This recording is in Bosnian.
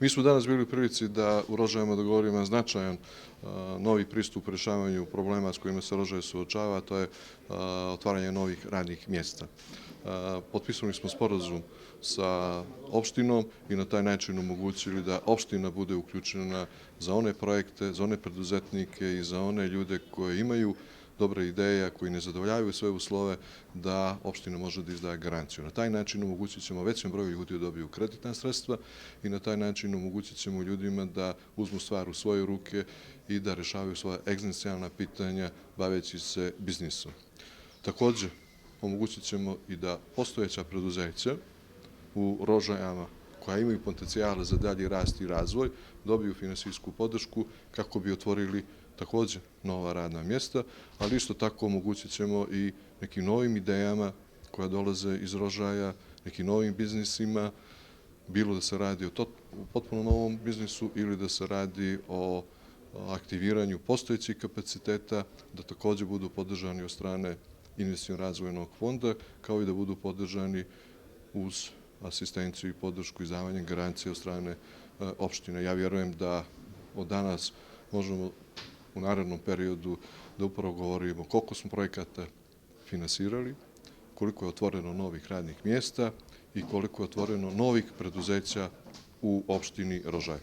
Mi smo danas bili u prilici da u Rožajama dogovorimo značajan novi pristup rešavanju problema s kojima se Rožaje suočava, a to je otvaranje novih radnih mjesta. Potpisali smo sporazum sa opštinom i na taj način omogućili da opština bude uključena za one projekte, za one preduzetnike i za one ljude koji imaju dobre ideje, koji ne zadovoljavaju sve uslove, da opština može da izdaje garanciju. Na taj način omogućit ćemo većem broju ljudi da dobiju kreditna sredstva i na taj način omogućit ćemo ljudima da uzmu stvar u svoje ruke i da rešavaju svoja egzistencijalna pitanja baveći se biznisom. Također, omogućit ćemo i da postojeća preduzeća u Rožajama koja imaju potencijale za dalji rast i razvoj dobiju finansijsku podršku kako bi otvorili također nova radna mjesta, ali isto tako omogućit ćemo i nekim novim idejama koja dolaze iz Rožaja, nekim novim biznisima, bilo da se radi o potpuno novom biznisu ili da se radi o aktiviranju postojećih kapaciteta, da također budu podržani od strane Investicionog razvojnog fonda, kao i da budu podržani uz asistenciju i podršku izdavanjem garancije od strane opštine. Ja vjerujem da od danas možemo u narednom periodu da upravo govorimo koliko smo projekata finansirali, koliko je otvoreno novih radnih mjesta i koliko je otvoreno novih preduzeća u opštini Rožaje.